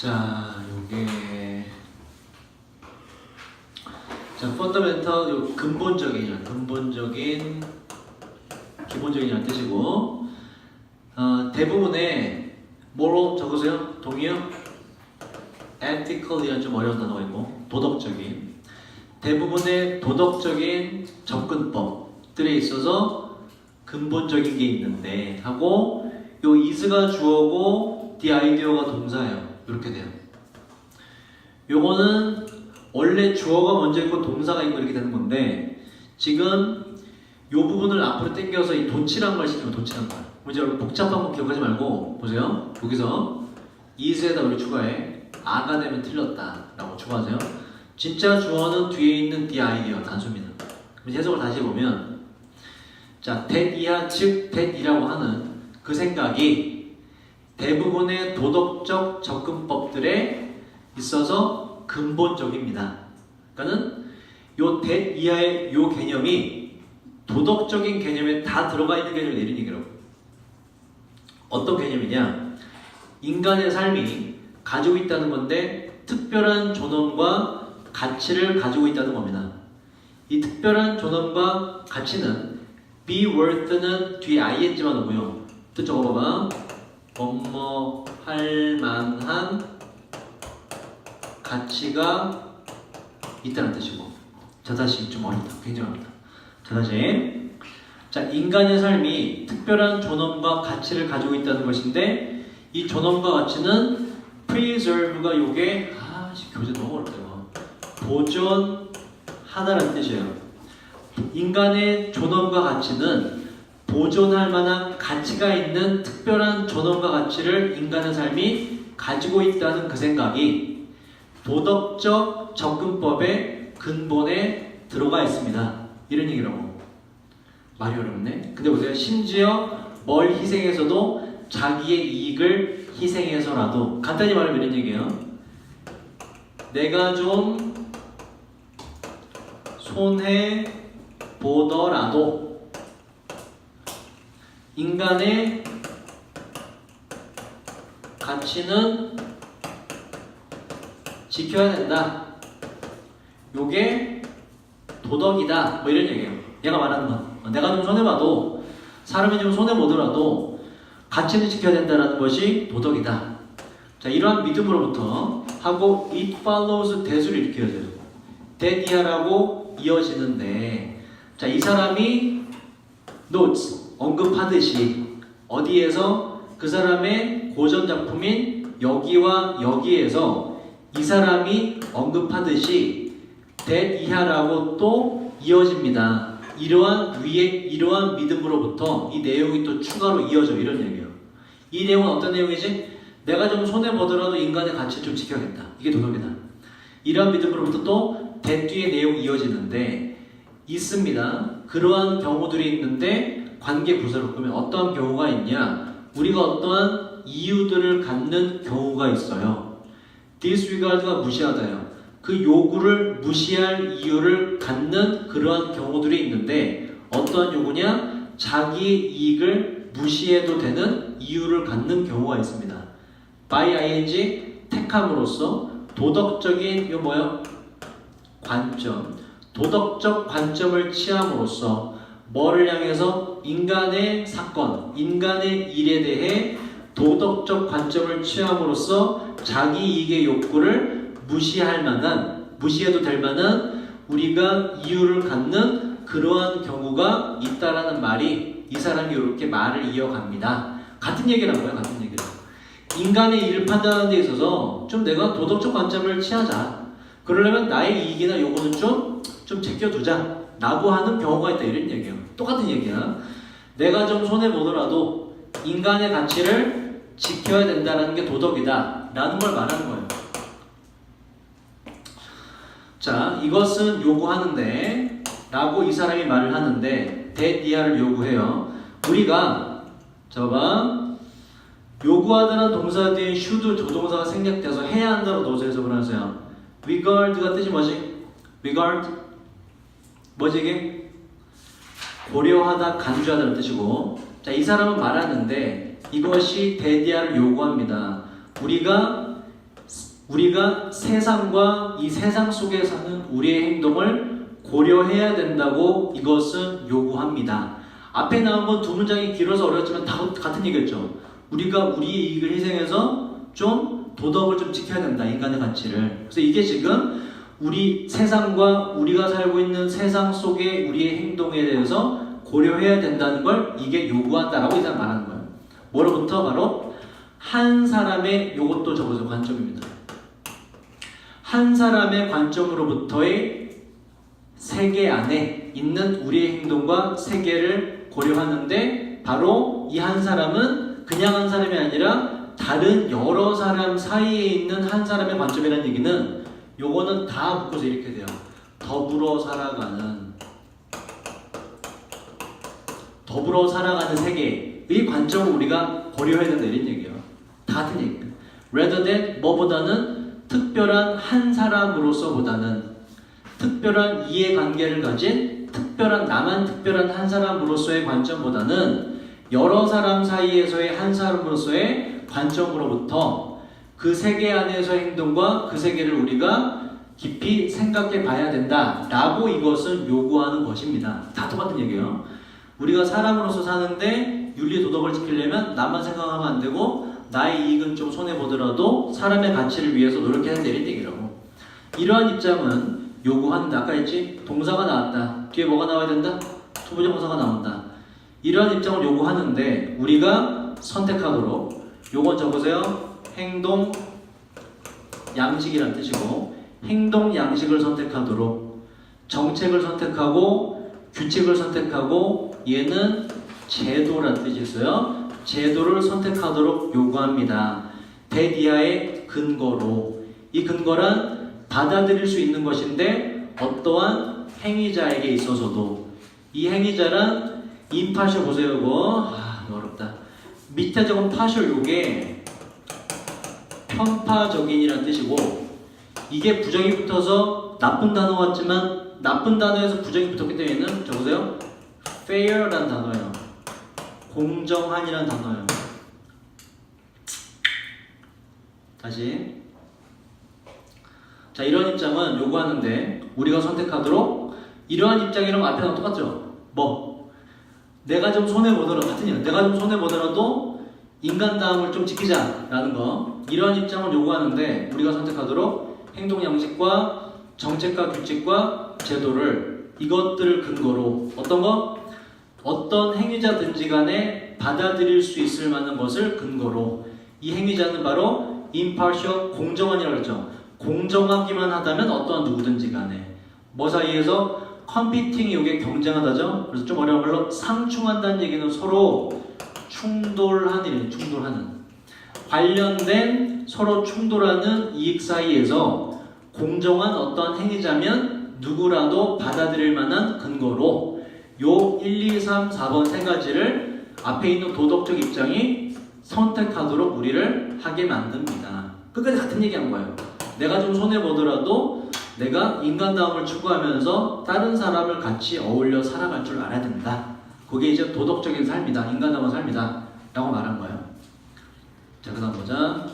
자, 요게 펀더멘털 요 근본적인 기본적인이라는 뜻이고, 대부분의 뭐로 적으세요? 동의어? ethical이라는 좀 어려운 단어가 있고, 도덕적인, 대부분의 도덕적인 접근법들에 있어서 근본적인 게 있는데 하고, 요 is가 주어고 the idea가 동사예요. 이렇게 돼요. 요거는 원래 주어가 먼저 있고 동사가 있고 이렇게 되는 건데, 지금 요 부분을 앞으로 당겨서 이 도치란 걸 시키면 도치란 말. 먼저 여러분 복잡한 거 기억하지 말고 보세요. 여기서 is에다 우리 추가해. 아가 되면 틀렸다 라고 추가하세요. 진짜 주어는 뒤에 있는 the idea 단수입니다. 그럼 해석을 다시 해보면, 자, that 이하 즉 that이라고 하는 그 생각이 대부분의 도덕적 접근법들에 있어서 근본적입니다. 그러니까는 요 that 이하의 요 개념이 도덕적인 개념에 다 들어가 있는 개념을 내린 얘기라고. 어떤 개념이냐? 인간의 삶이 가지고 있다는 건데 특별한 존엄과 가치를 가지고 있다는 겁니다. 이 특별한 존엄과 가치는 be worth는 뒤에 ing만 오고요. 뜻 적어봐봐. 할 만한 가치가 있다는 뜻이고. 자, 다시 좀 어렵다. 굉장히 어렵다. 자, 다시. 자, 인간의 삶이 특별한 존엄과 가치를 가지고 있다는 것인데, 이 존엄과 가치는 preserve가 요게 교재 너무 어렵다 이거. 보존하다라는 뜻이에요. 인간의 존엄과 가치는 보존할 만한 가치가 있는 특별한 존엄과 가치를 인간의 삶이 가지고 있다는 그 생각이 도덕적 접근법의 근본에 들어가 있습니다. 이런 얘기라고. 말이 어렵네. 근데 보세요. 심지어 뭘 희생해서도 자기의 이익을 희생해서라도, 간단히 말하면 이런 얘기예요. 내가 좀 손해 보더라도 인간의 가치는 지켜야 된다. 요게 도덕이다. 뭐 이런 얘기예요. 얘가 말하는 건 내가 좀 손해봐도, 사람이 좀 손해보더라도 가치는 지켜야 된다는 것이 도덕이다. 자, 이러한 믿음으로부터 하고 it follows that을 이렇게 이어져요. that 이하라고 이어지는데, 자, 이 사람이 notes 언급하듯이 어디에서 그 사람의 고전 작품인 여기와 여기에서 이 사람이 언급하듯이 that 이하라고 또 이어집니다. 이러한 믿음으로부터 이 내용이 또 추가로 이어져. 이런 얘기예요. 이 내용은 어떤 내용이지? 내가 좀 손해보더라도 인간의 가치를 좀 지켜야겠다. 이게 도덕이다. 이러한 믿음으로부터 또 that 뒤에 내용이 이어지는데 있습니다. 그러한 경우들이 있는데 관계 구조를 보면 어떠한 경우가 있냐? 우리가 어떠한 이유들을 갖는 경우가 있어요. disregard가 무시하다요. 그 요구를 무시할 이유를 갖는 그러한 경우들이 있는데, 어떠한 요구냐? 자기의 이익을 무시해도 되는 이유를 갖는 경우가 있습니다. by ing 택함으로써 도덕적인 이거 뭐요? 관점, 도덕적 관점을 취함으로써 뭐를 향해서? 인간의 사건, 인간의 일에 대해 도덕적 관점을 취함으로써 자기 이익의 욕구를 무시할 만한, 무시해도 될 만한 우리가 이유를 갖는 그러한 경우가 있다라는 말이, 이 사람이 이렇게 말을 이어갑니다. 같은 얘기란 거예요. 같은 얘기를. 인간의 일을 판단하는 데 있어서 좀 내가 도덕적 관점을 취하자. 그러려면 나의 이익이나 요거는 좀 제껴두자 라고 하는 경우가 있다. 이런 얘기예요. 똑같은 얘기야. 내가 좀 손해보더라도 인간의 가치를 지켜야 된다는 게 도덕이다 라는 걸 말하는 거예요. 자, 이것은 요구하는데 라고 이 사람이 말을 하는데 that 이하를 요구해요. 우리가 봐봐, 요구하다는 동사 뒤에 should 조동사가 생략돼서 해야 한다고 넣어서 해석을 하세요. regard가 뜻이 뭐지? regard 뭐지 이게? 고려하다, 간주하다는 뜻이고, 자, 이 사람은 말하는데 이것이 that 이하를 요구합니다. 우리가 우리가 세상과 이 세상 속에 사는 우리의 행동을 고려해야 된다고 이것은 요구합니다. 앞에 나온 건 두 문장이 길어서 어렵지만 다 같은 얘기였죠. 우리가 우리의 이익을 희생해서 좀 도덕을 좀 지켜야 된다. 인간의 가치를. 그래서 이게 지금 우리 세상과 우리가 살고 있는 세상 속의 우리의 행동에 대해서 고려해야 된다는 걸 이게 요구한다라고 이상 말하는 거예요. 뭐로부터? 바로 한 사람의, 요것도 적어서 관점입니다. 한 사람의 관점으로부터의 세계 안에 있는 우리의 행동과 세계를 고려하는데, 바로 이 한 사람은 그냥 한 사람이 아니라 다른 여러 사람 사이에 있는 한 사람의 관점이라는 얘기는, 요거는 다 묶어서 이렇게 돼요. 더불어 살아가는 세계의 관점을 우리가 고려해야 된다, 이런 얘기예요. 다 같은 얘기예요. rather than 뭐보다는 특별한 한 사람으로서보다는, 특별한 이해관계를 가진 나만 특별한 한 사람으로서의 관점보다는 여러 사람 사이에서의 한 사람으로서의 관점으로부터 그 세계 안에서의 행동과 그 세계를 우리가 깊이 생각해 봐야 된다 라고 이것은 요구하는 것입니다. 다 똑같은 얘기예요. 우리가 사람으로서 사는데 윤리 도덕을 지키려면 나만 생각하면 안 되고, 나의 이익은 좀 손해보더라도 사람의 가치를 위해서 노력해야 된다, 이런 얘기라고. 이러한 입장은 요구하는데, 아까 했지? 동사가 나왔다. 뒤에 뭐가 나와야 된다? 투부정사가 나온다. 이러한 입장을 요구하는데 우리가 선택하도록, 요건 적으세요. 행동 양식이란 뜻이고, 행동 양식을 선택하도록, 정책을 선택하고 규칙을 선택하고, 얘는 제도란 뜻이 있어요. 제도를 선택하도록 요구합니다. 대디아의 근거로. 이 근거란 받아들일 수 있는 것인데, 어떠한 행위자에게 있어서도, 이 행위자란 impartial, 보세요. 이거 어렵다. 밑에 적은 partial, 요게 편파적인이라는 뜻이고, 이게 부정이 붙어서 나쁜 단어 같지만 나쁜 단어에서 부정이 붙었기 때문에 얘는 적으세요. fair라는 단어예요. 공정한이라는 단어예요. 다시. 자, 이런 입장은 요구하는데 우리가 선택하도록, 이러한 입장이랑 앞에 나온 똑같죠? 뭐? 내가 좀 손해보더라도, 같은 얘기, 내가 좀 손해보더라도 인간다움을 좀 지키자라는 거, 이러한 입장을 요구하는데 우리가 선택하도록 행동 양식과 정책과 규칙과 제도를, 이것들을 근거로, 어떤 거? 어떤 행위자든지 간에 받아들일 수 있을 만한 것을 근거로, 이 행위자는 바로 impartial, 공정한이라고 했죠. 공정하기만 하다면 어떠한 누구든지 간에, 뭐 사이에서 competing, 이게 경쟁하다죠. 그래서 좀 어려운 말로 상충한다는 얘기는 서로 충돌하는, 관련된 서로 충돌하는 이익 사이에서 공정한 어떠한 행위자면 누구라도 받아들일 만한 근거로, 요 1, 2, 3, 4번 세 가지를 앞에 있는 도덕적 입장이 선택하도록 우리를 하게 만듭니다. 끝까지 같은 얘기한 거예요. 내가 좀 손해보더라도 내가 인간다움을 추구하면서 다른 사람을 같이 어울려 살아갈 줄 알아야 된다. 그게 이제 도덕적인 삶이다. 인간다운 삶이다 라고 말한 거예요. 자, 그 다음 보자.